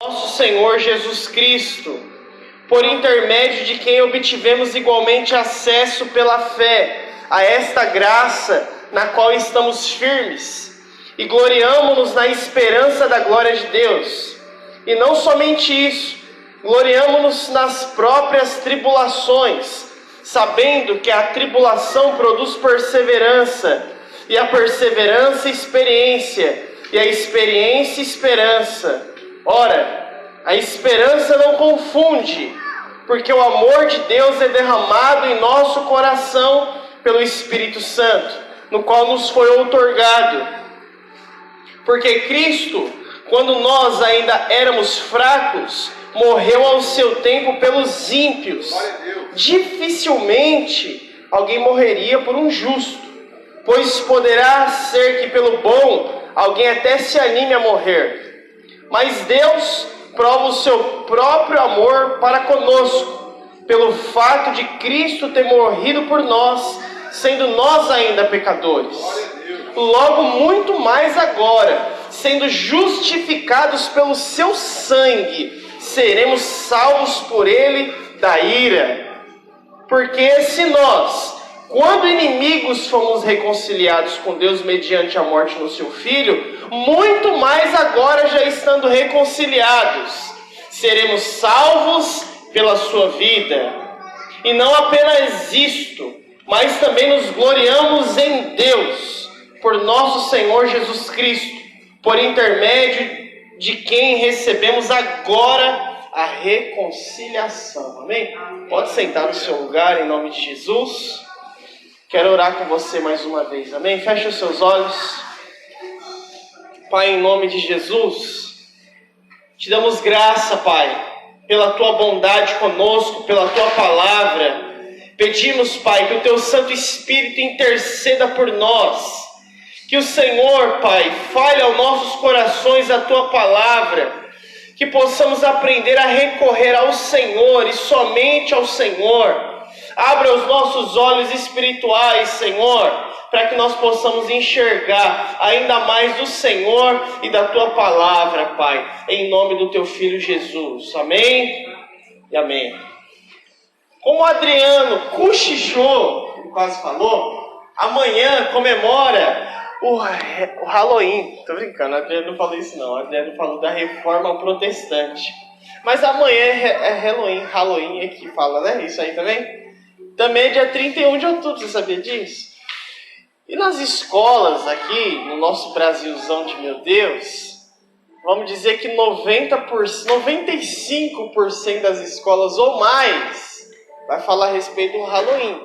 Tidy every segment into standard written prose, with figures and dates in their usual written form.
Nosso Senhor Jesus Cristo, por intermédio de quem obtivemos igualmente acesso pela fé a esta graça na qual estamos firmes e gloriamo-nos na esperança da glória de Deus. E não somente isso, gloriamo-nos nas próprias tribulações, sabendo que a tribulação produz perseverança, e a perseverança experiência, e a experiência esperança. Ora, a esperança não confunde, porque o amor de Deus é derramado em nosso coração pelo Espírito Santo, no qual nos foi outorgado. Porque Cristo, quando nós ainda éramos fracos, morreu ao seu tempo pelos ímpios. Dificilmente alguém morreria por um justo, pois poderá ser que pelo bom alguém até se anime a morrer. Mas Deus prova o seu próprio amor para conosco, pelo fato de Cristo ter morrido por nós, sendo nós ainda pecadores. Logo, muito mais agora, sendo justificados pelo seu sangue, seremos salvos por ele da ira. Porque se nós, quando inimigos, fomos reconciliados com Deus mediante a morte do seu Filho, muito mais agora, já estando reconciliados, seremos salvos pela sua vida. E não apenas isto, mas também nos gloriamos em Deus, por nosso Senhor Jesus Cristo, por intermédio de quem recebemos agora a reconciliação. Amém? Pode sentar no seu lugar em nome de Jesus. Quero orar com você mais uma vez, amém? Feche os seus olhos. Pai, em nome de Jesus, te damos graça, Pai, pela tua bondade conosco, pela tua palavra. Pedimos, Pai, que o teu Santo Espírito interceda por nós. Que o Senhor, Pai, fale aos nossos corações a tua palavra. Que possamos aprender a recorrer ao Senhor e somente ao Senhor. Abra os nossos olhos espirituais, Senhor, para que nós possamos enxergar ainda mais do Senhor e da Tua Palavra, Pai, em nome do Teu Filho Jesus. Amém e amém. Como o Adriano cochichou, ele quase falou, amanhã comemora o Halloween. Tô brincando, o Adriano não falou isso não, o Adriano falou da Reforma Protestante. Mas amanhã é Halloween aqui fala, né? Isso aí também? Também é dia 31 de outubro, você sabia disso? E nas escolas aqui, no nosso Brasilzão de meu Deus, vamos dizer que 95% das escolas ou mais vai falar a respeito do Halloween.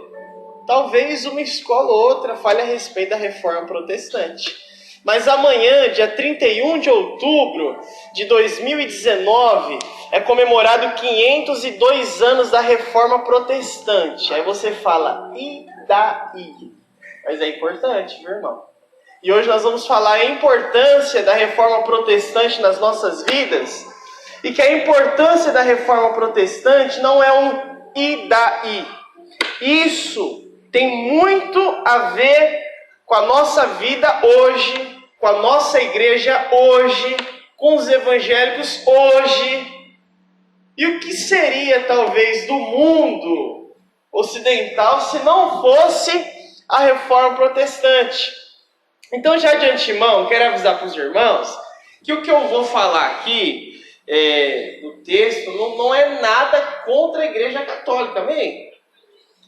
Talvez uma escola ou outra fale a respeito da Reforma Protestante. Mas amanhã, dia 31 de outubro de 2019, é comemorado 502 anos da Reforma Protestante. Aí você fala, e daí? Mas é importante, meu irmão. E hoje nós vamos falar a importância da Reforma Protestante nas nossas vidas. E que a importância da Reforma Protestante não é um e daí. Isso tem muito a ver com a nossa vida hoje, com a nossa igreja hoje, com os evangélicos hoje. E o que seria talvez do mundo ocidental se não fosse a Reforma Protestante? Então, já de antemão, quero avisar para os irmãos que o que eu vou falar aqui no texto não é nada contra a Igreja Católica, amém?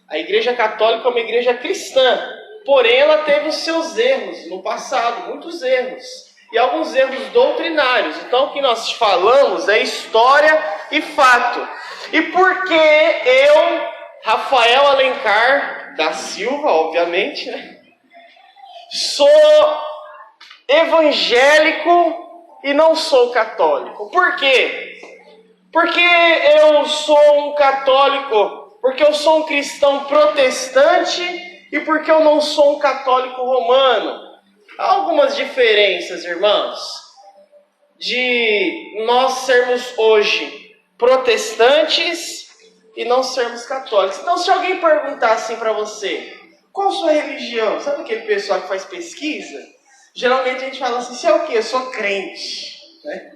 A Igreja Católica é uma igreja cristã, porém ela teve os seus erros no passado, muitos erros, e alguns erros doutrinários. Então o que nós falamos é história e fato. E porque eu, Rafael Alencar da Silva, obviamente, né, sou evangélico e não sou católico. Por quê? Porque eu sou um católico, porque eu sou um cristão protestante e porque eu não sou um católico romano. Há algumas diferenças, irmãos, de nós sermos hoje protestantes e não sermos católicos. Então, se alguém perguntar assim para você, qual a sua religião? Sabe aquele pessoal que faz pesquisa? Geralmente a gente fala assim, você é o quê? Eu sou crente, né?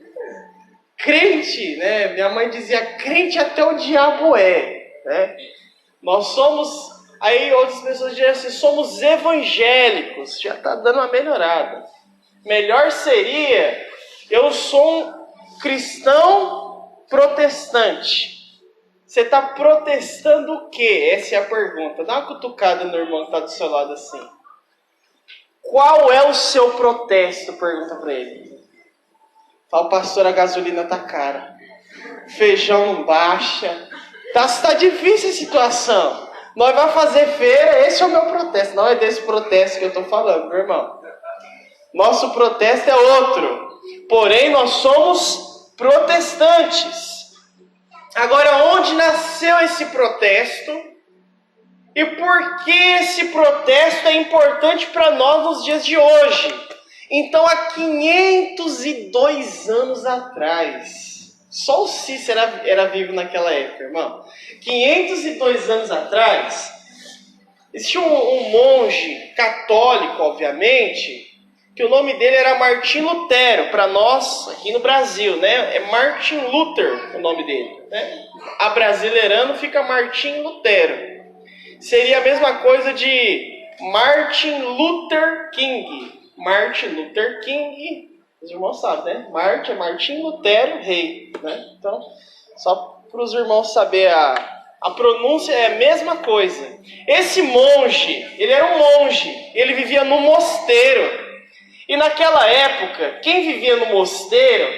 crente, né? Minha mãe dizia, crente até o diabo é, né? Nós somos, aí outras pessoas dizem assim, somos evangélicos, já está dando uma melhorada. Melhor seria, eu sou um cristão protestante. Você está protestando o quê? Essa é a pergunta. Dá uma cutucada no irmão que está do seu lado assim. Qual é o seu protesto? Pergunta para ele. Fala, pastor, a gasolina tá cara. Feijão não baixa. Tá difícil a situação. Nós vamos fazer feira, esse é o meu protesto. Não é desse protesto que eu estou falando, meu irmão. Nosso protesto é outro. Porém, nós somos protestantes. Agora, onde nasceu esse protesto? E por que esse protesto é importante para nós nos dias de hoje? Então, há 502 anos atrás, só o Cícero era vivo naquela época, irmão. 502 anos atrás, existia um monge católico, obviamente, que o nome dele era Martim Lutero, para nós aqui no Brasil, né? É Martin Luther o nome dele, né? Abrasileirando fica Martim Lutero. Seria a mesma coisa de Martin Luther King. Martin Luther King, os irmãos sabem, né? Martim Lutero, rei, né? Então, só para os irmãos saberem, a pronúncia é a mesma coisa. Esse monge, ele era um monge, ele vivia no mosteiro. E naquela época, quem vivia no mosteiro,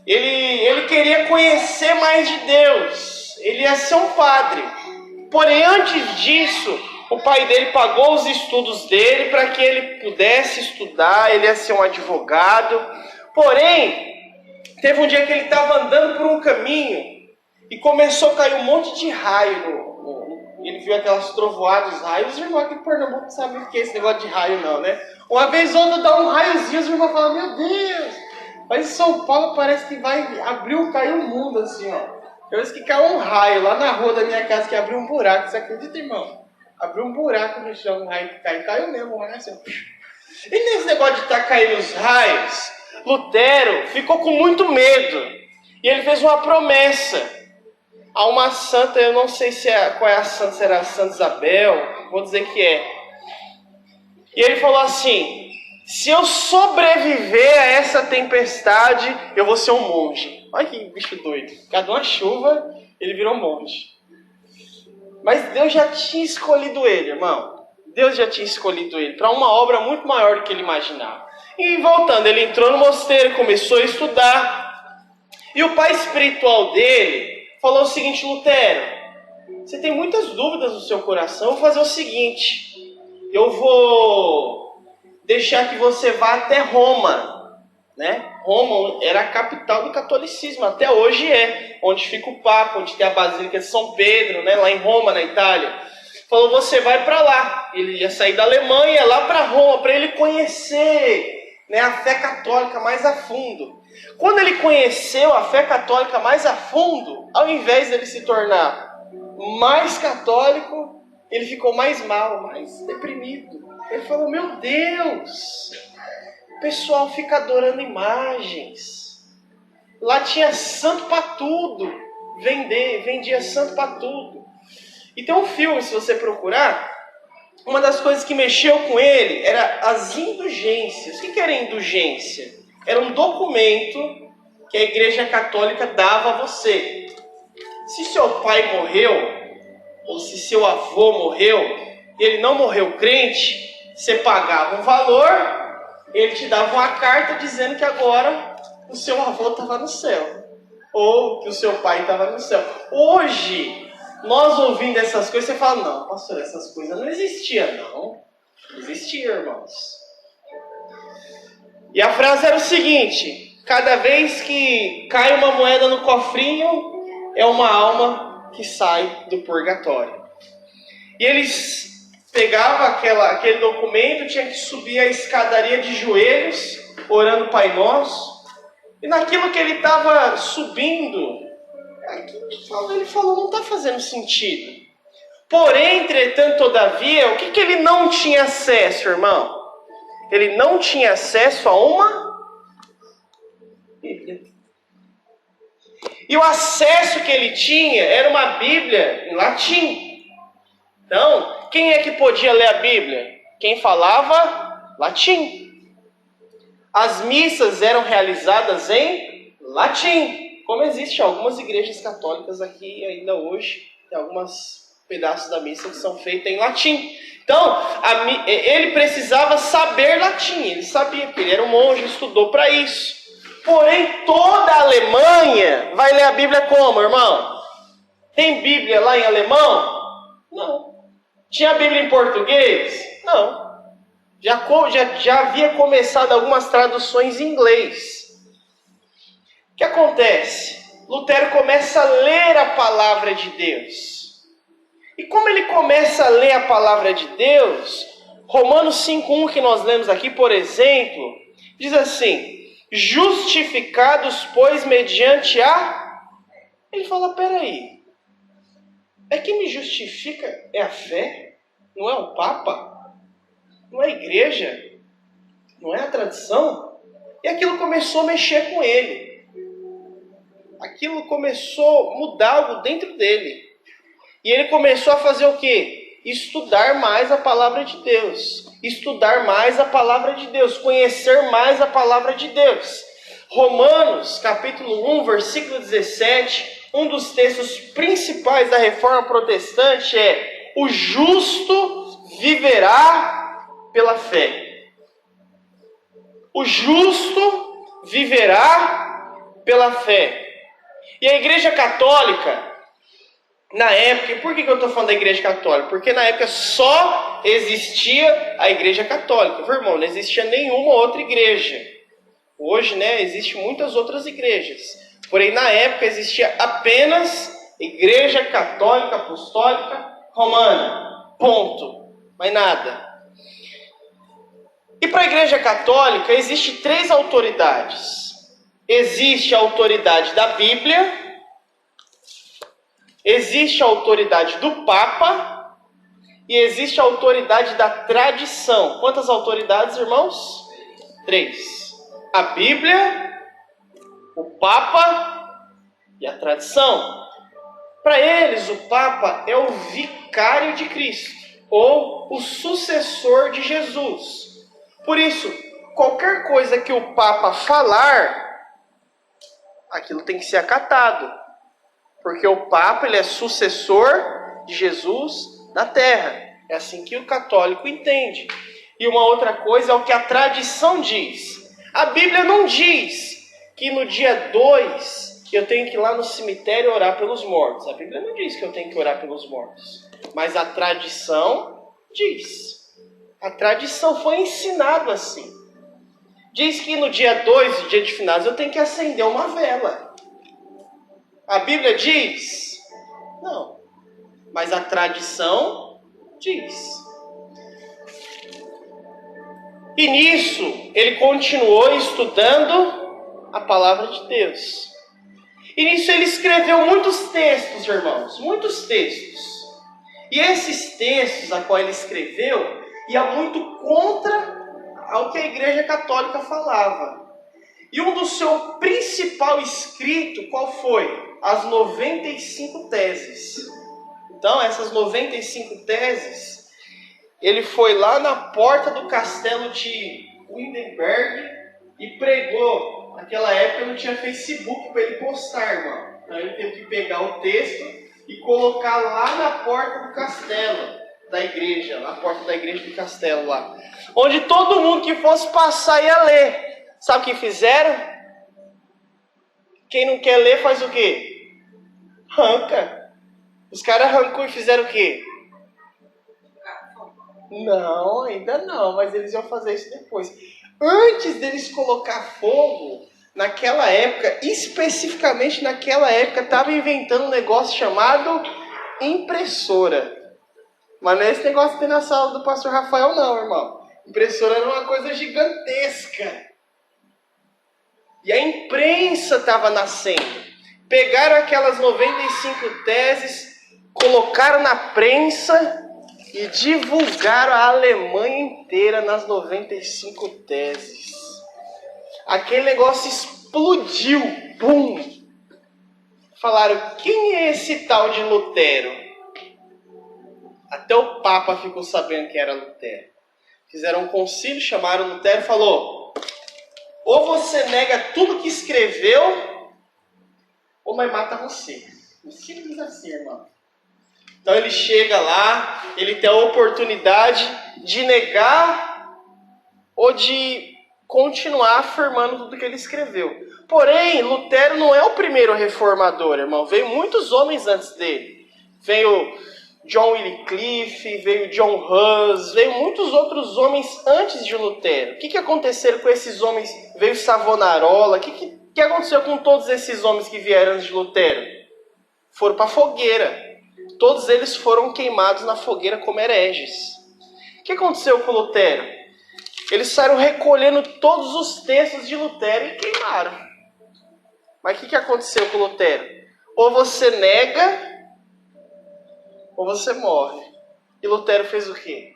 ele queria conhecer mais de Deus. Ele ia ser um padre. Porém, antes disso, o pai dele pagou os estudos dele para que ele pudesse estudar, ele ia ser um advogado. Porém, teve um dia que ele estava andando por um caminho e começou a cair um monte de raio. Ele viu aquelas trovoadas, raios. Os irmãos aqui em Pernambuco não sabem o que é esse negócio de raio não, né? Uma vez ou outra dá um raiozinho, os irmãos falam, meu Deus! Mas em São Paulo parece que vai abrir, caiu o mundo assim, ó. Parece que caiu um raio lá na rua da minha casa que abriu um buraco. Você acredita, irmão? Abriu um buraco no chão, um raio que caiu. Caiu mesmo, um raio assim. E nesse negócio de estar caindo os raios, Lutero ficou com muito medo. E ele fez uma promessa a uma santa, eu não sei qual é a santa, será a Santa Isabel, vou dizer que é. E ele falou assim, se eu sobreviver a essa tempestade, eu vou ser um monge. Olha que bicho doido. Cada uma chuva, ele virou monge. Mas Deus já tinha escolhido ele, irmão. Deus já tinha escolhido ele para uma obra muito maior do que ele imaginava. E voltando, ele entrou no mosteiro, começou a estudar. E o pai espiritual dele falou o seguinte, Lutero, você tem muitas dúvidas no seu coração, eu vou fazer o seguinte, eu vou deixar que você vá até Roma, né? Roma era a capital do catolicismo, até hoje é, onde fica o Papa, onde tem a Basílica de São Pedro, né? Lá em Roma, na Itália. Falou, você vai para lá. Ele ia sair da Alemanha, lá para Roma, para ele conhecer, né, a fé católica mais a fundo. Quando ele conheceu a fé católica mais a fundo, ao invés dele se tornar mais católico, ele ficou mais mal, mais deprimido. Ele falou, meu Deus, o pessoal fica adorando imagens. Lá tinha santo para tudo. Vendia santo para tudo. E tem um filme, se você procurar, uma das coisas que mexeu com ele era as indulgências. O que era indulgência? Era um documento que a Igreja Católica dava a você. Se seu pai morreu, ou se seu avô morreu, e ele não morreu crente, você pagava um valor, ele te dava uma carta dizendo que agora o seu avô estava no céu, ou que o seu pai estava no céu. Hoje, nós ouvindo essas coisas, você fala, não, pastor, essas coisas não existiam, não. Não existia, irmãos. E a frase era o seguinte, cada vez que cai uma moeda no cofrinho, é uma alma que sai do purgatório. E eles pegavam aquele documento, tinha que subir a escadaria de joelhos, orando Pai Nosso. E naquilo que ele estava subindo, ele falou, não está fazendo sentido. Porém, entretanto, todavia, o que ele não tinha acesso, irmão? Ele não tinha acesso a uma Bíblia. E o acesso que ele tinha era uma Bíblia em latim. Então, quem é que podia ler a Bíblia? Quem falava latim. As missas eram realizadas em latim, como existem algumas igrejas católicas aqui ainda hoje. Tem alguns pedaços da missa que são feitos em latim. Então, ele precisava saber latim. Ele sabia, porque ele era um monge, estudou para isso. Porém, toda a Alemanha vai ler a Bíblia como, irmão? Tem Bíblia lá em alemão? Não. Tinha Bíblia em português? Não. Já havia começado algumas traduções em inglês. O que acontece? Lutero começa a ler a palavra de Deus. E como ele começa a ler a palavra de Deus, Romanos 5:1 que nós lemos aqui, por exemplo, diz assim: justificados, pois, mediante a... Ele fala, peraí, é que me justifica é a fé? Não é o Papa? Não é a igreja? Não é a tradição? E aquilo começou a mexer com ele. Aquilo começou a mudar algo dentro dele. E ele começou a fazer o quê? Estudar mais a palavra de Deus. Estudar mais a palavra de Deus. Conhecer mais a palavra de Deus. Romanos, capítulo 1, versículo 17, um dos textos principais da Reforma Protestante é: o justo viverá pela fé. O justo viverá pela fé. E a Igreja Católica, na época, e por que eu estou falando da Igreja Católica? Porque na época só existia a Igreja Católica. Meu irmão, não existia nenhuma outra igreja. Hoje, existem muitas outras igrejas. Porém, na época existia apenas Igreja Católica Apostólica Romana. Ponto. Mais nada. E para a Igreja Católica existem 3 autoridades. Existe a autoridade da Bíblia, existe a autoridade do Papa e existe a autoridade da tradição. Quantas autoridades, irmãos? 3. A Bíblia, o Papa e a tradição. Para eles, o Papa é o vicário de Cristo, ou o sucessor de Jesus. Por isso, qualquer coisa que o Papa falar, aquilo tem que ser acatado. Porque o Papa, ele é sucessor de Jesus na terra. É assim que o católico entende. E uma outra coisa é o que a tradição diz. A Bíblia não diz que no dia 2 eu tenho que ir lá no cemitério orar pelos mortos. A Bíblia não diz que eu tenho que orar pelos mortos. Mas a tradição diz. A tradição foi ensinado assim. Diz que no dia 2, dia de finados, eu tenho que acender uma vela. A Bíblia diz? Não. Mas a tradição diz. E nisso, ele continuou estudando a palavra de Deus. E nisso ele escreveu muitos textos, irmãos. Muitos textos. E esses textos a qual ele escreveu ia muito contra ao que a Igreja Católica falava. E um do seu principal escrito, qual foi? As 95 teses. Então, essas 95 teses, ele foi lá na porta do castelo de Wittenberg e pregou. Naquela época não tinha Facebook para ele postar, irmão. Então ele teve que pegar o texto e colocar lá na porta do castelo da igreja, na porta da igreja do castelo lá. Onde todo mundo que fosse passar ia ler. Sabe o que fizeram? Quem não quer ler faz o quê? Arranca. Os caras arrancou e fizeram o quê? Não, ainda não, mas eles iam fazer isso depois. Antes deles colocar fogo, naquela época, especificamente naquela época, estava inventando um negócio chamado impressora. Mas não é esse negócio que tem na sala do pastor Rafael não, irmão. Impressora era uma coisa gigantesca. E a imprensa estava nascendo. Pegaram aquelas 95 teses, colocaram na prensa e divulgaram a Alemanha inteira nas 95 teses. Aquele negócio explodiu. Pum! falaram: quem é esse tal de Lutero? Até o Papa ficou sabendo que era Lutero. Fizeram um concílio, chamaram Lutero e falou: ou você nega tudo que escreveu, ou nós mata você. Simples assim, irmão. Então ele chega lá, ele tem a oportunidade de negar ou de continuar afirmando tudo que ele escreveu. Porém, Lutero não é o primeiro reformador, irmão. Veio muitos homens antes dele. Veio John Wycliffe, veio John Hus, veio muitos outros homens antes de Lutero. O que aconteceu com esses homens? Veio Savonarola. O que aconteceu com todos esses homens que vieram antes de Lutero? Foram para a fogueira. Todos eles foram queimados na fogueira como hereges. O que aconteceu com Lutero? Eles saíram recolhendo todos os textos de Lutero e queimaram. Mas o que aconteceu com Lutero? Ou você nega, ou você morre. E Lutero fez o quê?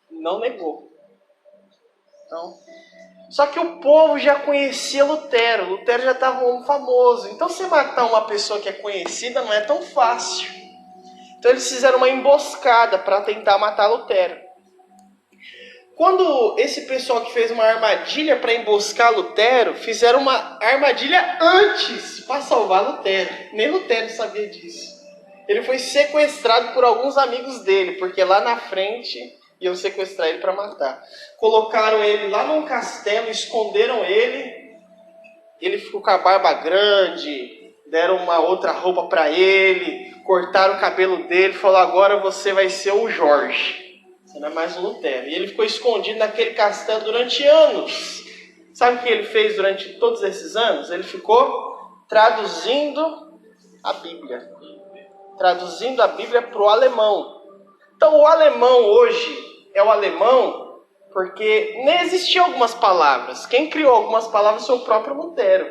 Não negou. Então, só que o povo já conhecia Lutero. Lutero já estava famoso. Então, você matar uma pessoa que é conhecida não é tão fácil. Então, eles fizeram uma emboscada para tentar matar Lutero. Quando esse pessoal que fez uma armadilha para emboscar Lutero, fizeram uma armadilha antes para salvar Lutero. Nem Lutero sabia disso. Ele foi sequestrado por alguns amigos dele, porque lá na frente iam sequestrar ele para matar. Colocaram ele lá num castelo, esconderam ele. Ele ficou com a barba grande, deram uma outra roupa para ele, cortaram o cabelo dele, falou: agora você vai ser o Jorge. Você não é mais o Lutero. E ele ficou escondido naquele castelo durante anos. Sabe o que ele fez durante todos esses anos? Ele ficou traduzindo a Bíblia. Traduzindo a Bíblia para o alemão. Então o alemão hoje é o alemão porque nem existiam algumas palavras. Quem criou algumas palavras foi o próprio Lutero.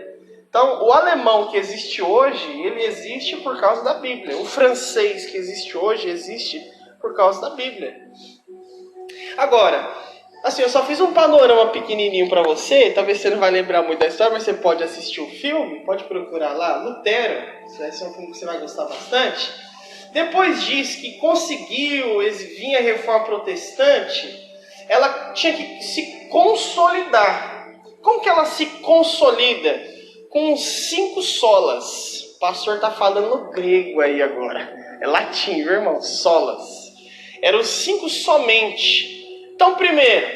Então o alemão que existe hoje, ele existe por causa da Bíblia. O francês que existe hoje existe por causa da Bíblia. Agora, assim, eu só fiz um panorama pequenininho para você. Talvez você não vai lembrar muito da história, mas você pode assistir o filme, pode procurar lá, Lutero. Isso vai ser um filme que você vai gostar bastante. Depois disso, que conseguiu vir a reforma protestante, ela tinha que se consolidar. Como que ela se consolida? Com 5 solas. O pastor está falando no grego aí agora. É latim, viu, irmão? Solas. Eram 5 somente. Então, primeiro,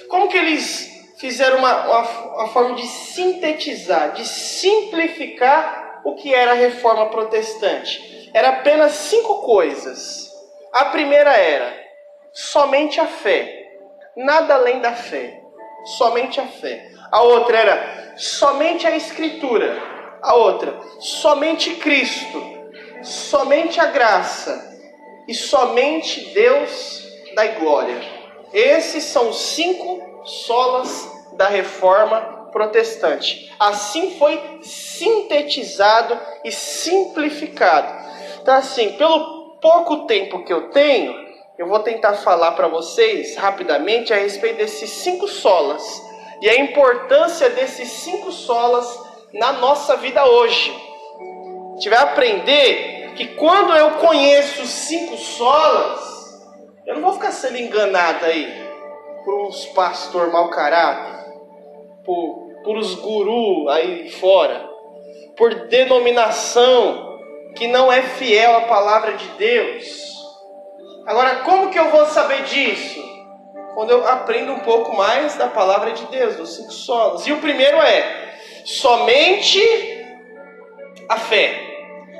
como que eles fizeram uma forma de sintetizar, de simplificar o que era a reforma protestante? Era apenas 5 coisas. A primeira era somente a fé, nada além da fé, somente a fé. A outra era somente a Escritura. A outra, somente Cristo, somente a graça e somente Deus dá glória. Esses são 5 solas da reforma protestante. Assim foi sintetizado e simplificado. Então, assim, pelo pouco tempo que eu tenho, eu vou tentar falar para vocês rapidamente a respeito desses 5 solas e a importância desses 5 solas na nossa vida hoje. A gente vai aprender que quando eu conheço 5 solas, eu não vou ficar sendo enganado aí por uns pastor mau caráter, por os gurus aí fora, por denominação que não é fiel à palavra de Deus. Agora, como que eu vou saber disso? Quando eu aprendo um pouco mais da palavra de Deus, dos 5 solas. E o primeiro é somente a fé.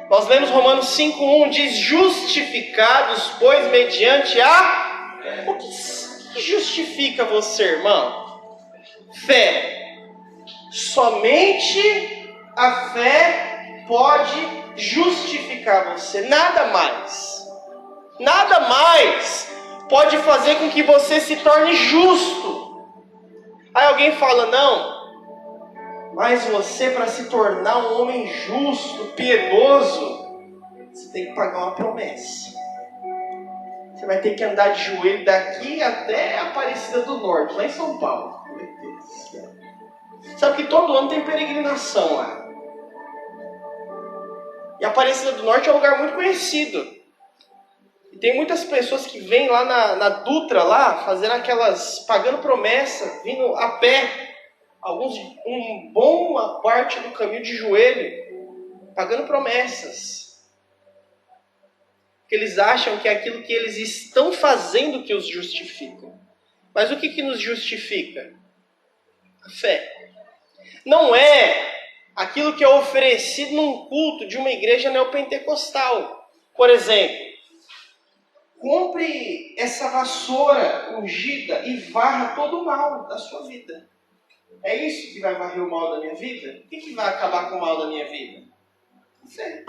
Nós lemos Romanos 5:1, diz: justificados, pois, mediante a... O que justifica você, irmão? Fé. Somente a fé pode justificar você, nada mais. Nada mais pode fazer com que você se torne justo. Aí alguém fala: não, mas você, para se tornar um homem justo, piedoso, você tem que pagar uma promessa. Você vai ter que andar de joelho daqui até a Aparecida do Norte, lá em São Paulo. Meu Deus. Sabe que todo ano tem peregrinação lá. Aparecida do Norte é um lugar muito conhecido. E tem muitas pessoas que vêm lá na Dutra, lá, fazendo aquelas, pagando promessa, vindo a pé, alguns, boa parte do caminho de joelho, pagando promessas. Porque eles acham que é aquilo que eles estão fazendo que os justifica. Mas o que nos justifica? A fé. Não é aquilo que é oferecido num culto de uma igreja neopentecostal. Por exemplo, compre essa vassoura ungida e varra todo o mal da sua vida. É isso que vai varrer o mal da minha vida? O que vai acabar com o mal da minha vida? A fé.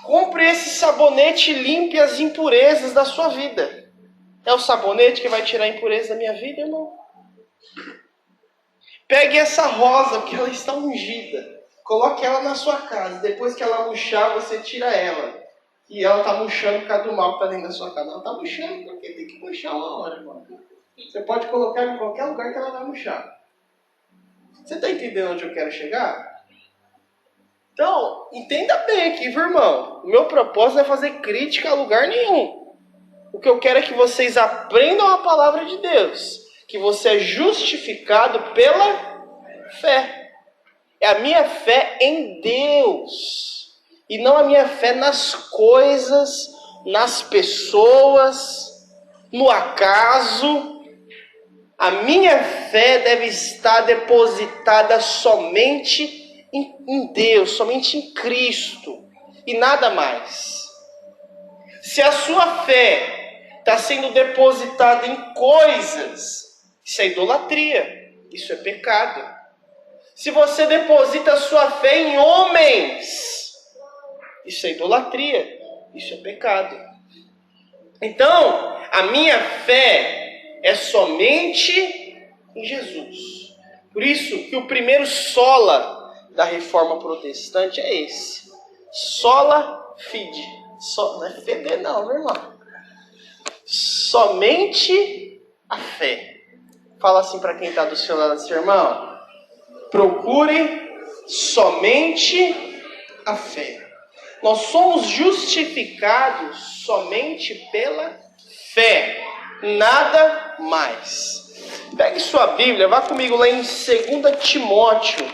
Compre esse sabonete e limpe as impurezas da sua vida. É o sabonete que vai tirar a impureza da minha vida, irmão? Pegue essa rosa, porque ela está ungida. Coloque ela na sua casa. Depois que ela murchar, você tira ela. E ela está murchando por causa do mal que está dentro da sua casa. Ela está murchando porque tem que murchar uma hora, irmão. Você pode colocar em qualquer lugar que ela vai murchar. Você está entendendo onde eu quero chegar? Então, entenda bem aqui, viu, irmão? O meu propósito não é fazer crítica a lugar nenhum. O que eu quero é que vocês aprendam a palavra de Deus. Que você é justificado pela fé. É a minha fé em Deus. E não a minha fé nas coisas, nas pessoas, no acaso. A minha fé deve estar depositada somente em Deus, somente em Cristo. E nada mais. Se a sua fé está sendo depositada em coisas, isso é idolatria, isso é pecado. Se você deposita a sua fé em homens, isso é idolatria, isso é pecado. Então, a minha fé é somente em Jesus. Por isso que o primeiro sola da reforma protestante é esse. Sola fide. Não é fede não, meu irmão. Somente a fé. Fala assim para quem está do seu lado, assim, irmão. Procure somente a fé. Nós somos justificados somente pela fé. Nada mais. Pegue sua Bíblia, vá comigo lá em 2 Timóteo.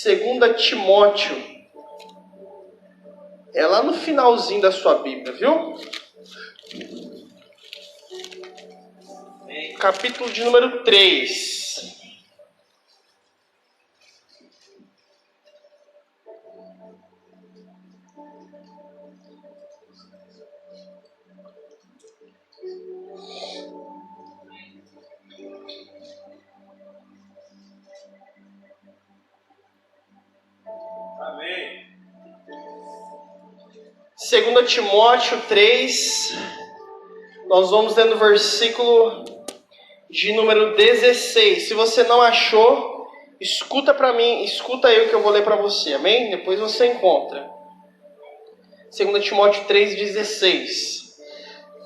2 Timóteo. É lá no finalzinho da sua Bíblia, viu? Capítulo de número 3. Amém. 2 Timóteo 3, nós vamos lendo o versículo de número 16. Se você não achou, escuta para mim, escuta eu que eu vou ler para você, amém? Depois você encontra. 2 Timóteo 3,16.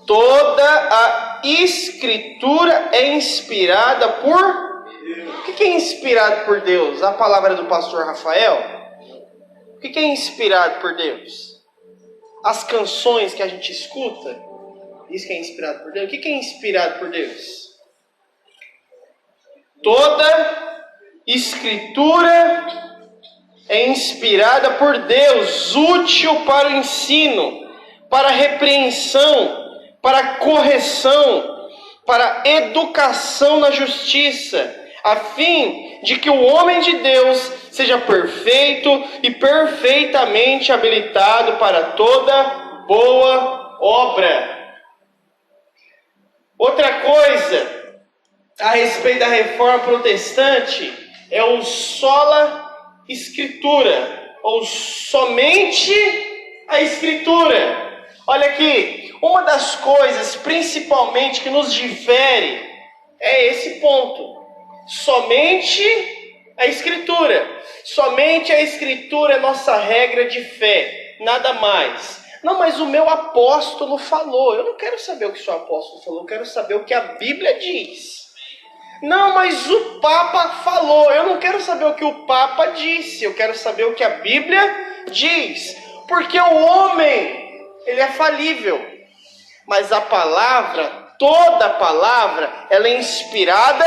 Toda a Escritura é inspirada por... O que é inspirado por Deus? A palavra do pastor Rafael? O que é inspirado por Deus? As canções que a gente escuta? Isso que é inspirado por Deus? O que é inspirado por Deus? Toda Escritura é inspirada por Deus, útil para o ensino, para a repreensão, para a correção, para a educação na justiça, a fim de que o homem de Deus seja perfeito e perfeitamente habilitado para toda boa obra. Outra coisa a respeito da reforma protestante é o sola escritura, ou somente a escritura. Olha aqui, uma das coisas principalmente que nos difere é esse ponto. Somente a escritura. Somente a escritura é nossa regra de fé, nada mais. Não, mas o meu apóstolo falou. Eu não quero saber o que o seu apóstolo falou, eu quero saber o que a Bíblia diz. Não, mas o Papa falou. Eu não quero saber o que o Papa disse. Eu quero saber o que a Bíblia diz. Porque o homem, ele é falível. Mas a palavra, toda a palavra, ela é inspirada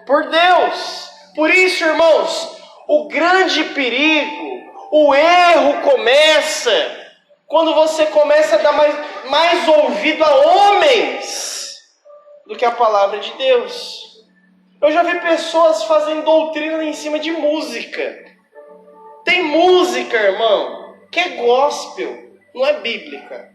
por Deus. Por isso, irmãos, o grande perigo, o erro começa quando você começa a dar mais ouvido a homens do que a palavra de Deus. Eu já vi pessoas fazendo doutrina em cima de música. Tem música, irmão, que é gospel, não é bíblica.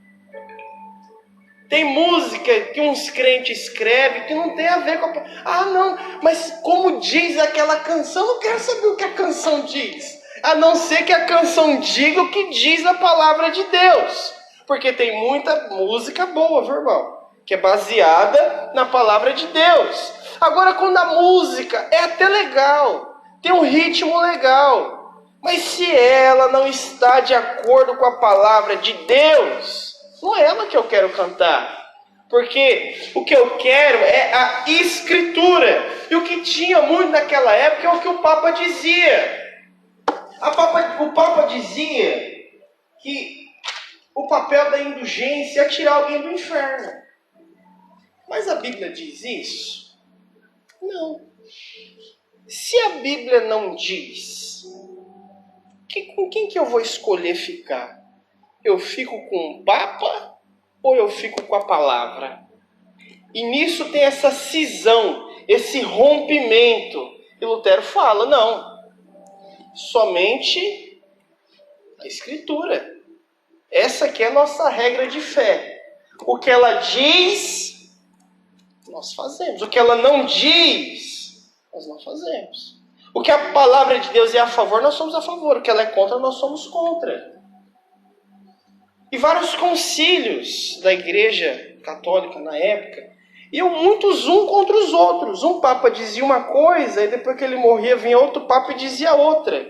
Tem música que uns crentes escrevem que não tem a ver com a... Ah, não, mas como diz aquela canção, eu não quero saber o que a canção diz. A não ser que a canção diga o que diz a palavra de Deus. Porque tem muita música boa, viu, irmão? Que é baseada na palavra de Deus. Agora, quando a música é até legal, tem um ritmo legal, mas se ela não está de acordo com a palavra de Deus, não é ela que eu quero cantar. Porque o que eu quero é a Escritura. E o que tinha muito naquela época é o que o Papa dizia. O Papa dizia que o papel da indulgência é tirar alguém do inferno. Mas a Bíblia diz isso? Não. Se a Bíblia não diz, com quem que eu vou escolher ficar? Eu fico com o Papa ou eu fico com a palavra? E nisso tem essa cisão, esse rompimento. E Lutero fala, não. Somente a Escritura. Essa aqui é a nossa regra de fé. O que ela diz, nós fazemos. O que ela não diz, nós não fazemos. O que a palavra de Deus é a favor, nós somos a favor. O que ela é contra, nós somos contra. E vários concílios da Igreja Católica na época iam muitos um contra os outros. Um Papa dizia uma coisa e depois que ele morria vinha outro Papa e dizia outra.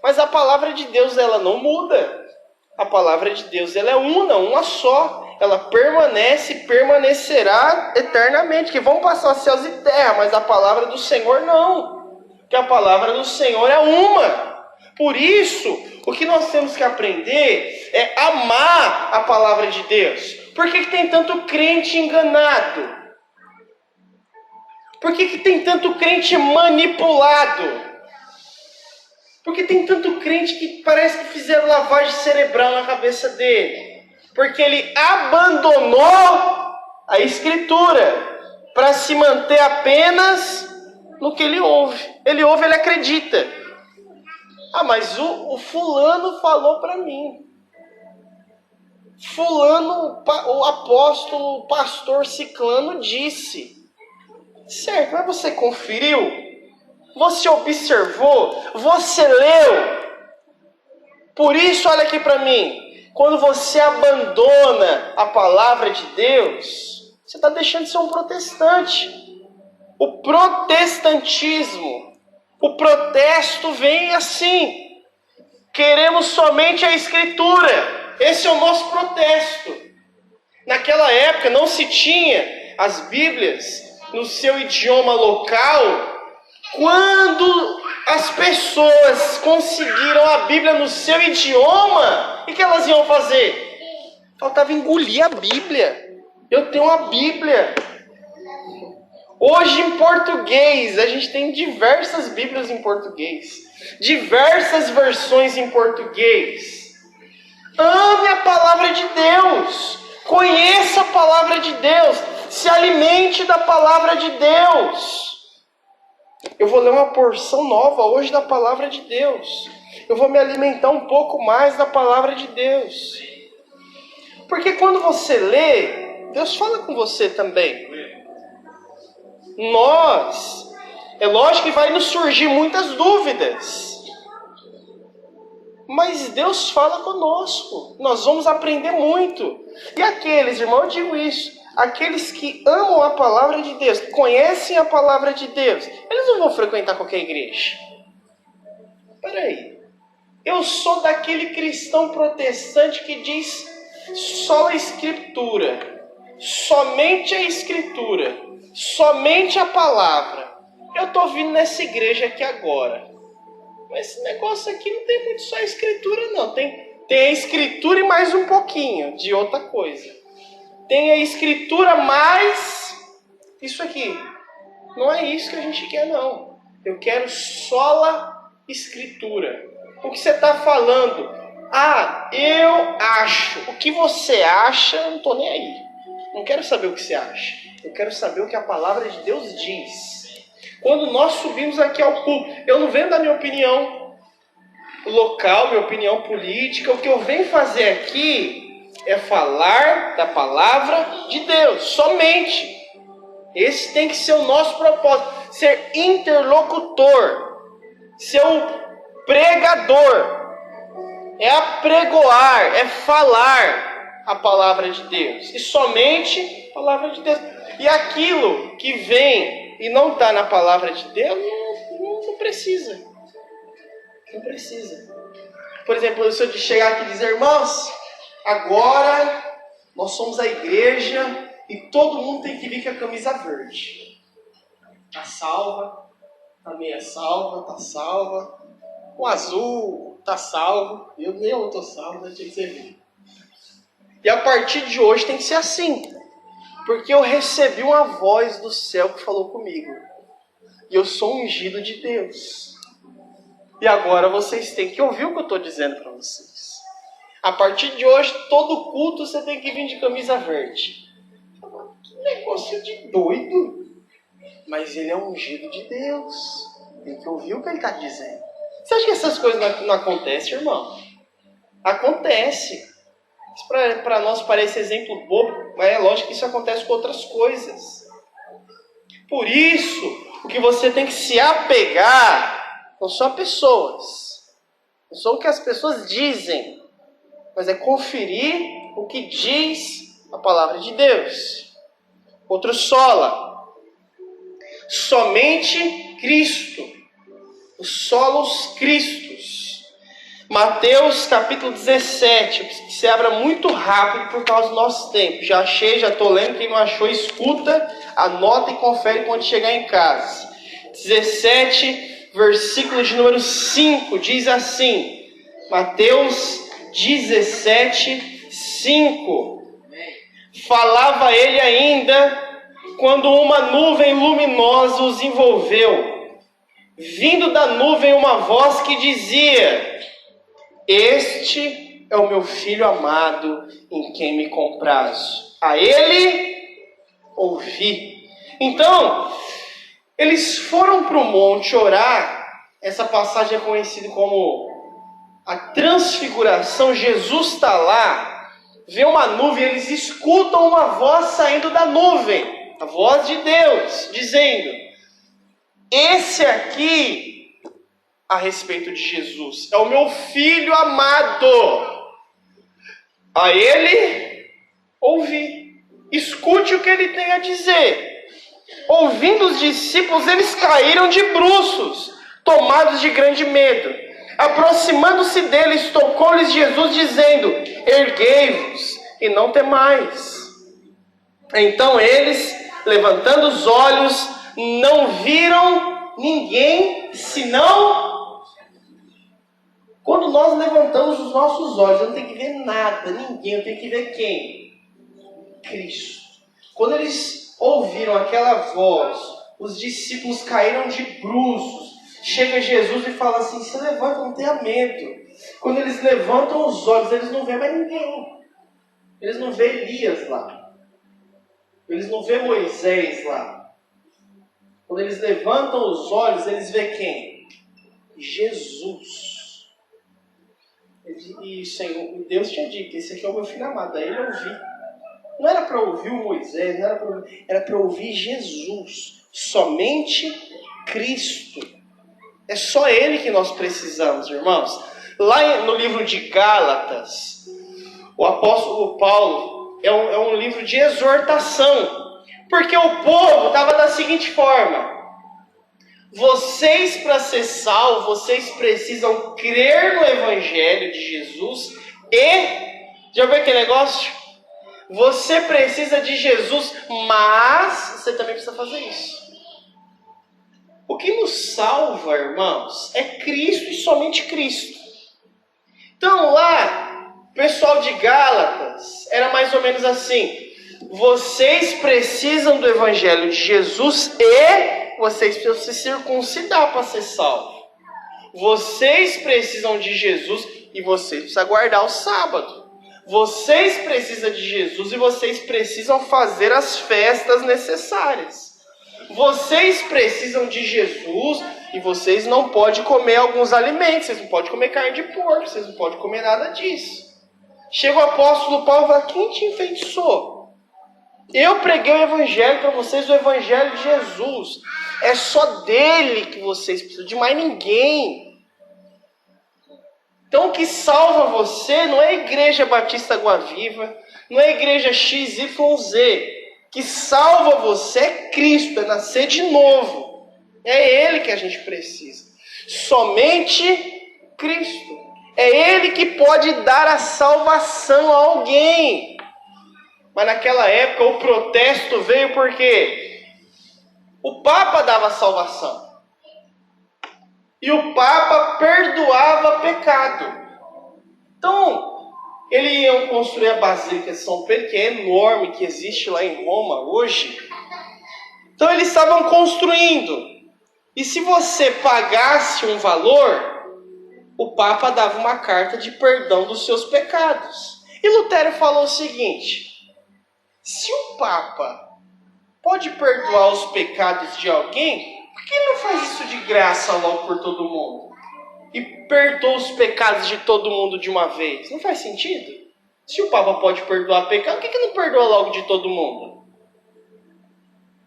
Mas a palavra de Deus, ela não muda. A palavra de Deus, ela é uma só. Ela permanece e permanecerá eternamente. Que vão passar céus e terra, mas a palavra do Senhor não. Que a palavra do Senhor é uma. Por isso, o que nós temos que aprender é amar a palavra de Deus. Por que tem tanto crente enganado? Por que tem tanto crente manipulado? Por que tem tanto crente que parece que fizeram lavagem cerebral na cabeça dele? Porque ele abandonou a Escritura para se manter apenas no que ele ouve. Ele ouve, ele acredita. Ah, mas o fulano falou para mim. Fulano, o apóstolo, o pastor ciclano disse. Certo, mas você conferiu? Você observou? Você leu? Por isso, olha aqui para mim. Quando você abandona a palavra de Deus, você está deixando de ser um protestante. O protestantismo, o protesto vem assim. Queremos somente a Escritura. Esse é o nosso protesto. Naquela época não se tinha as Bíblias no seu idioma local. Quando as pessoas conseguiram a Bíblia no seu idioma, o que elas iam fazer? Faltava engolir a Bíblia. Eu tenho uma Bíblia. Hoje em português, a gente tem diversas Bíblias em português. Diversas versões em português. Ame a palavra de Deus. Conheça a palavra de Deus. Se alimente da palavra de Deus. Eu vou ler uma porção nova hoje da palavra de Deus. Eu vou me alimentar um pouco mais da palavra de Deus. Porque quando você lê, Deus fala com você também. É lógico que vai nos surgir muitas dúvidas. Mas Deus fala conosco. Nós vamos aprender muito. E aqueles, irmão, eu digo isso. Aqueles que amam a palavra de Deus, que conhecem a palavra de Deus, eles não vão frequentar qualquer igreja. Espera aí. Eu sou daquele cristão protestante que diz só a Escritura. Somente a Escritura. Somente a palavra. eu estou vindo nessa igreja aqui agora. Mas esse negócio aqui não tem muito só a escritura, não. Tem a escritura e mais um pouquinho de outra coisa. Tem a escritura mais isso aqui. Não é isso que a gente quer, não. Eu quero sola escritura. O que você está falando? Eu acho. O que você acha, eu não estou nem aí. Não quero saber o que você acha. Eu quero saber o que a palavra de Deus diz. Quando nós subimos aqui ao púlpito, eu não venho dar minha opinião local, minha opinião política. O que eu venho fazer aqui é falar da palavra de Deus, somente. Esse tem que ser o nosso propósito, ser interlocutor, ser o pregador, é apregoar, é falar a palavra de Deus, e somente a palavra de Deus. E aquilo que vem e não está na palavra de Deus, não precisa. Não precisa. Por exemplo, se eu chegar aqui e dizer, irmãos, agora nós somos a igreja e todo mundo tem que vir com a camisa verde. Tá salva, tá meia salva, tá salva. O azul tá salvo. Nem eu tô salvo, né? Tinha que ser verde. E a partir de hoje tem que ser assim. Porque eu recebi uma voz do céu que falou comigo. E eu sou ungido de Deus. E agora vocês têm que ouvir o que eu estou dizendo para vocês. A partir de hoje, todo culto você tem que vir de camisa verde. Que negócio de doido. Mas ele é ungido de Deus. Tem que ouvir o que ele está dizendo. Você acha que essas coisas não acontecem, irmão? Acontece. Para nós parece exemplo bobo, mas é lógico que isso acontece com outras coisas. Por isso, o que você tem que se apegar não são pessoas, não são o que as pessoas dizem, mas é conferir o que diz a palavra de Deus. Outro sola, somente Cristo, os solos Cristos. Mateus capítulo 17, que se abra muito rápido por causa do nosso tempo. Já achei, já estou lendo, quem não achou, escuta, anota e confere quando chegar em casa. 17, versículo de número 5, diz assim, Mateus 17, 5. Falava ele ainda, quando uma nuvem luminosa os envolveu. Vindo da nuvem uma voz que dizia, este é o meu filho amado, em quem me comprazo. A ele ouvi. Então, eles foram para o monte orar. Essa passagem é conhecida como a transfiguração. Jesus está lá, vê uma nuvem, eles escutam uma voz saindo da nuvem. A voz de Deus, dizendo, esse aqui, a respeito de Jesus, é o meu filho amado. A ele ouvi. Escute o que ele tem a dizer. Ouvindo os discípulos, eles caíram de bruços, tomados de grande medo. Aproximando-se deles, tocou-lhes Jesus, dizendo, erguei-vos e não temais. Então eles, levantando os olhos, não viram ninguém, senão... Quando nós levantamos os nossos olhos, eu não tenho que ver nada, ninguém, eu tenho que ver quem? Cristo. Quando eles ouviram aquela voz, os discípulos caíram de bruços. Chega Jesus e fala assim, se levanta, não tenha medo. Quando eles levantam os olhos, eles não veem mais ninguém. Eles não veem Elias lá. Eles não veem Moisés lá. Quando eles levantam os olhos, eles veem quem? Jesus. E Senhor, Deus tinha dito, esse aqui é o meu filho amado, aí ele ouvi. Não era para ouvir o Moisés, não era para ouvir Jesus, somente Cristo. É só Ele que nós precisamos, irmãos. Lá no livro de Gálatas, o apóstolo Paulo é um livro de exortação, porque o povo estava da seguinte forma, vocês, para ser salvos, vocês precisam crer no Evangelho de Jesus e... Já viu aquele negócio? Você precisa de Jesus, mas você também precisa fazer isso. O que nos salva, irmãos, é Cristo e somente Cristo. Então lá, o pessoal de Gálatas era mais ou menos assim: vocês precisam do Evangelho de Jesus e vocês precisam se circuncidar para ser salvos. Vocês precisam de Jesus e vocês precisam guardar o sábado. Vocês precisam de Jesus e vocês precisam fazer as festas necessárias. Vocês precisam de Jesus e vocês não podem comer alguns alimentos. Vocês não podem comer carne de porco, vocês não podem comer nada disso. Chega o apóstolo Paulo e fala: quem te enfeitiçou? Eu preguei o Evangelho para vocês, o Evangelho de Jesus. É só dele que vocês precisam, de mais ninguém. Então o que salva você não é a Igreja Batista Água Viva, não é a Igreja XYZ. O que salva você é Cristo, é nascer de novo. É Ele que a gente precisa. Somente Cristo. É Ele que pode dar a salvação a alguém. Mas naquela época o protesto veio porque o Papa dava salvação. E o Papa perdoava pecado. Então, eles iam construir a Basílica de São Pedro, que é enorme, que existe lá em Roma hoje. Então, eles estavam construindo. E se você pagasse um valor, o Papa dava uma carta de perdão dos seus pecados. E Lutero falou o seguinte: se o Papa pode perdoar os pecados de alguém, por que ele não faz isso de graça logo por todo mundo? E perdoa os pecados de todo mundo de uma vez? Não faz sentido? Se o Papa pode perdoar pecado, por que não perdoa logo de todo mundo?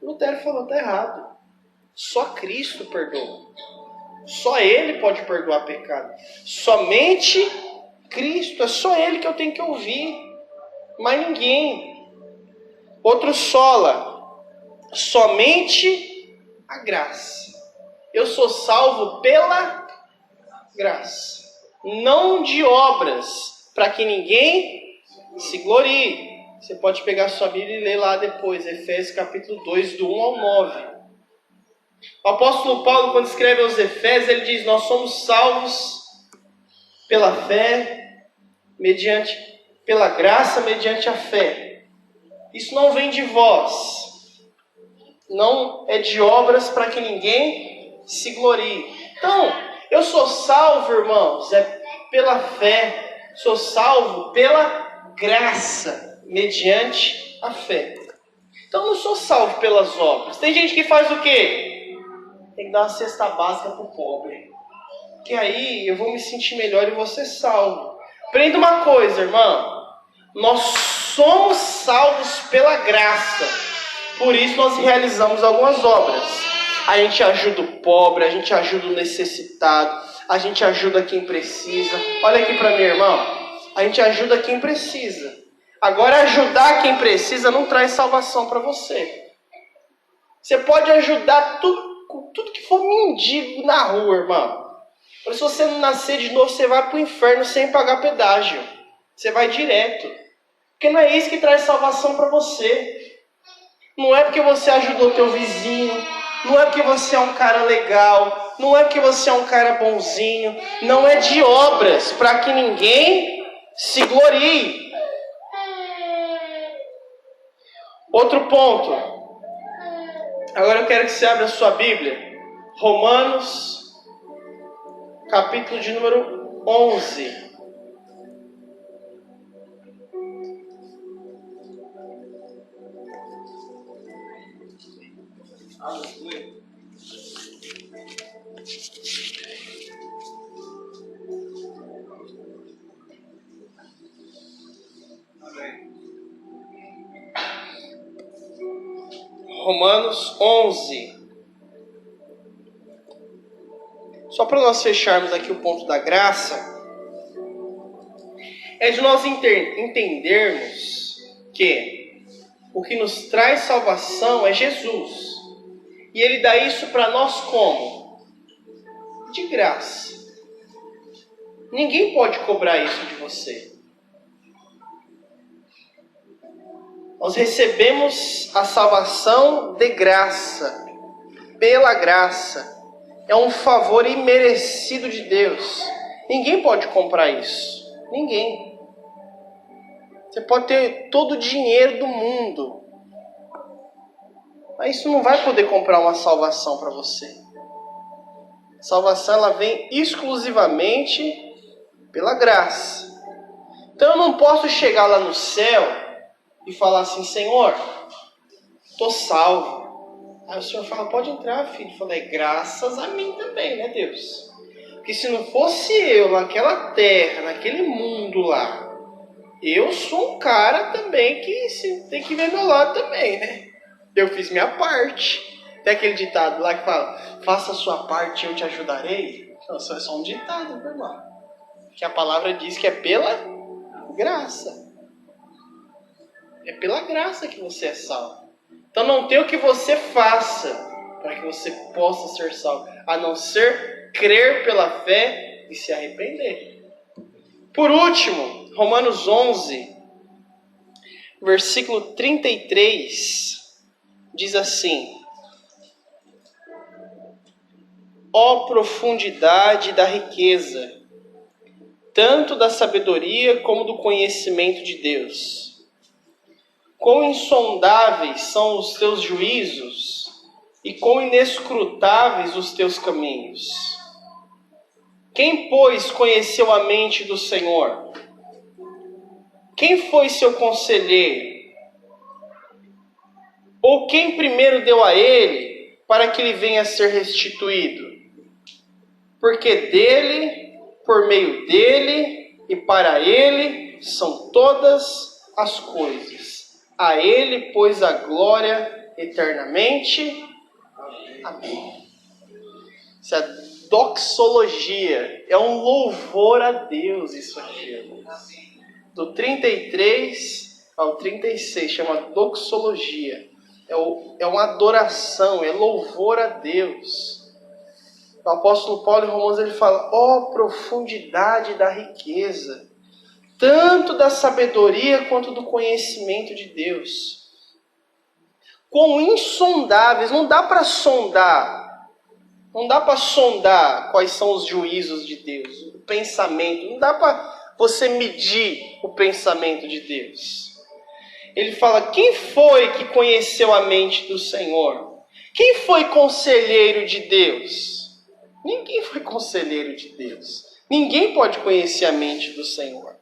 Lutero falou: está errado. Só Cristo perdoa. Só Ele pode perdoar pecado. Somente Cristo. É só Ele que eu tenho que ouvir. Mais ninguém. Outro sola. Somente a graça. Eu sou salvo pela graça. Não de obras, para que ninguém se glorie. Você pode pegar sua Bíblia e ler lá depois. Efésios capítulo 2, do 1 ao 9. O apóstolo Paulo, quando escreve aos Efésios, ele diz: nós somos salvos pela fé, pela graça, mediante a fé. Isso não vem de vós, não é de obras para que ninguém se glorie. Então, eu sou salvo, irmãos, é pela fé, sou salvo pela graça, mediante a fé. Então, não sou salvo pelas obras. Tem gente que faz o quê? Tem que dar uma cesta básica para o pobre. Que aí eu vou me sentir melhor e vou ser salvo. Aprenda uma coisa, irmão. Nós somos salvos pela graça. Por isso nós realizamos algumas obras. A gente ajuda o pobre, a gente ajuda o necessitado, a gente ajuda quem precisa. Olha aqui para mim, irmão. A gente ajuda quem precisa. Agora, ajudar quem precisa não traz salvação para você. Você pode ajudar tudo que for mendigo na rua, irmão. Mas se você não nascer de novo, você vai para o inferno sem pagar pedágio. Você vai direto. Porque não é isso que traz salvação para você. Não é porque você ajudou teu vizinho. Não é porque você é um cara legal. Não é porque você é um cara bonzinho. Não é de obras para que ninguém se glorie. Outro ponto. Agora eu quero que você abra a sua Bíblia. Romanos, capítulo de número 11. Romanos 11. Só para nós fecharmos aqui o ponto da graça, é de nós entendermos que o que nos traz salvação é Jesus. E Ele dá isso para nós como? De graça. Ninguém pode cobrar isso de você. Nós recebemos a salvação de graça. pela graça. É um favor imerecido de Deus. Ninguém pode comprar isso. Ninguém. Você pode ter todo o dinheiro do mundo, mas isso não vai poder comprar uma salvação para você. A salvação, ela vem exclusivamente pela graça. Então eu não posso chegar lá no céu e falar assim: Senhor, estou salvo. Aí o Senhor fala: pode entrar, filho. Eu falei: graças a mim também, né, Deus? Porque se não fosse eu naquela terra, naquele mundo lá, eu sou um cara também que tem que ver meu lado também, né? Eu fiz minha parte. Tem aquele ditado lá que fala: faça a sua parte, eu te ajudarei. Não, isso é só um ditado, meu irmão. Que a palavra diz que é pela graça. É pela graça que você é salvo. Então não tem o que você faça para que você possa ser salvo, a não ser crer pela fé e se arrepender. Por último, Romanos 11, versículo 33, diz assim: ó profundidade da riqueza, tanto da sabedoria como do conhecimento de Deus. Quão insondáveis são os teus juízos e quão inescrutáveis os teus caminhos. Quem, pois, conheceu a mente do Senhor? Quem foi seu conselheiro? Ou quem primeiro deu a ele para que ele venha a ser restituído? Porque dele, por meio dele e para ele são todas as coisas. A ele, pois, a glória eternamente. Amém. Isso é doxologia. É um louvor a Deus isso aqui, irmãos. Do 33 ao 36, chama doxologia. É uma adoração, é louvor a Deus. O apóstolo Paulo em Romanos, ele fala: ó profundidade da riqueza, tanto da sabedoria quanto do conhecimento de Deus. Quão insondáveis, não dá para sondar. Não dá para sondar quais são os juízos de Deus, o pensamento. Não dá para você medir o pensamento de Deus. Ele fala: quem foi que conheceu a mente do Senhor? Quem foi conselheiro de Deus? Ninguém foi conselheiro de Deus. Ninguém pode conhecer a mente do Senhor.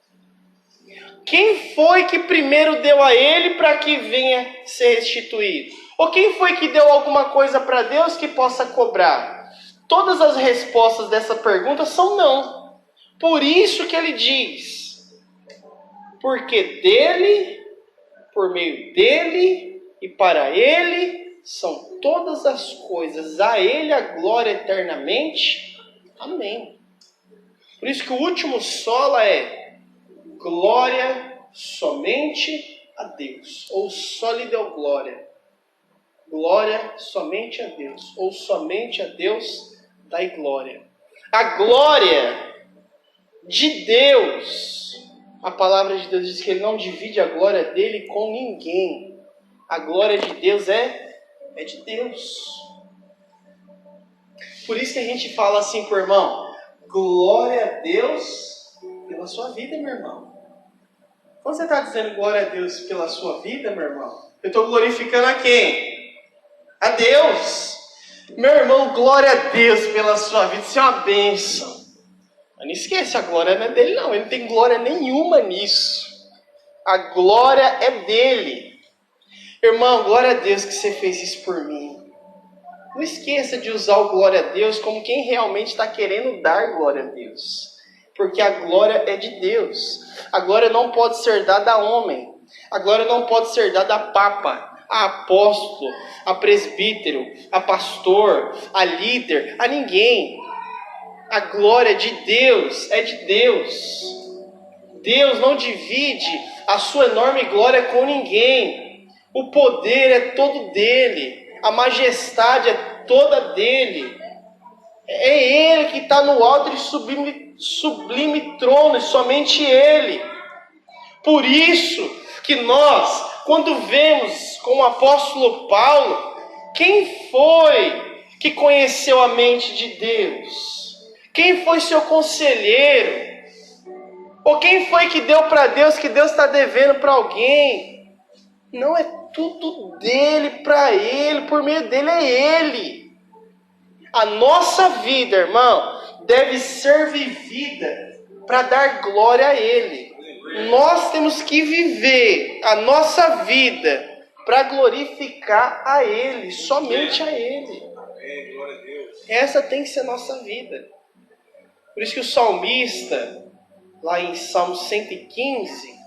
Quem foi que primeiro deu a ele para que venha ser restituído? Ou quem foi que deu alguma coisa para Deus que possa cobrar? Todas as respostas dessa pergunta são não. Por isso que ele diz: porque dele, por meio dele e para ele são todas as coisas. A ele a glória eternamente. Amém. Por isso que o último sola é glória somente a Deus. Ou só lhe deu glória. Glória somente a Deus. Ou somente a Deus dai glória. A glória de Deus, a palavra de Deus diz que ele não divide a glória dele com ninguém. A glória de Deus é de Deus. Por isso que a gente fala assim pro irmão: glória a Deus pela sua vida, meu irmão. Quando você está dizendo glória a Deus pela sua vida, meu irmão, eu estou glorificando a quem? A Deus. Meu irmão, glória a Deus pela sua vida. Isso é uma bênção. Mas não esquece, a glória não é dele não. Ele não tem glória nenhuma nisso. A glória é dele. Irmão, glória a Deus que você fez isso por mim. Não esqueça de usar o glória a Deus como quem realmente está querendo dar glória a Deus. Porque a glória é de Deus. A glória não pode ser dada a homem. A glória não pode ser dada a papa, a apóstolo, a presbítero, a pastor, a líder, a ninguém. A glória de Deus é de Deus. Deus não divide a sua enorme glória com ninguém. O poder é todo dele. A majestade é toda dele. É ele que está no alto e sublime trono, e somente ele. Por isso que nós, quando vemos com o apóstolo Paulo, quem foi que conheceu a mente de Deus? Quem foi seu conselheiro? Ou quem foi que deu para Deus que Deus está devendo para alguém? Não, é tudo dele, para ele, por meio dele é ele. A nossa vida, irmão, deve ser vivida para dar glória a ele. Nós temos que viver a nossa vida para glorificar a ele, somente a ele. Essa tem que ser a nossa vida. Por isso que o salmista, lá em Salmo 115,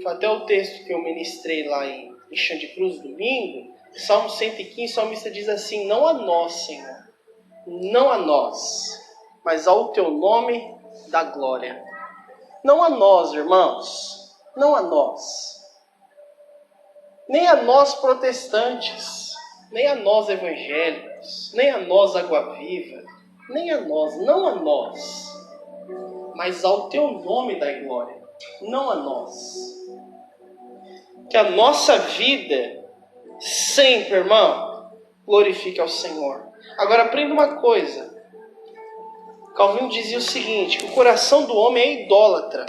foi até o texto que eu ministrei lá em Xande Cruz domingo, Salmo 115, o salmista diz assim: não a nós, Senhor, não a nós, mas ao teu nome dá glória. Não a nós, irmãos, não a nós. Nem a nós protestantes, nem a nós evangélicos, nem a nós água viva, nem a nós, não a nós, mas ao teu nome dá glória, não a nós. Que a nossa vida sempre, irmão, glorifique ao Senhor. Agora aprenda uma coisa. Calvino dizia o seguinte, que o coração do homem é idólatra.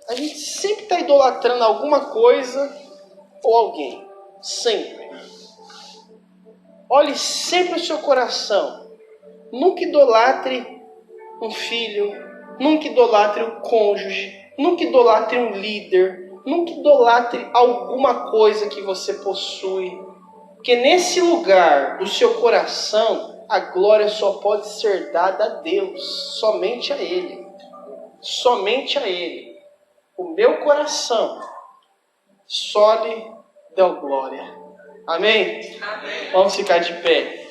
A gente sempre está idolatrando alguma coisa ou alguém. Sempre. Olhe sempre o seu coração. Nunca idolatre um filho. Nunca idolatre o cônjuge. Nunca idolatre um líder. Nunca idolatre alguma coisa que você possui. Porque nesse lugar do seu coração, a glória só pode ser dada a Deus, somente a Ele. Somente a Ele. O meu coração só lhe dá glória. Amém? Amém. Vamos ficar de pé.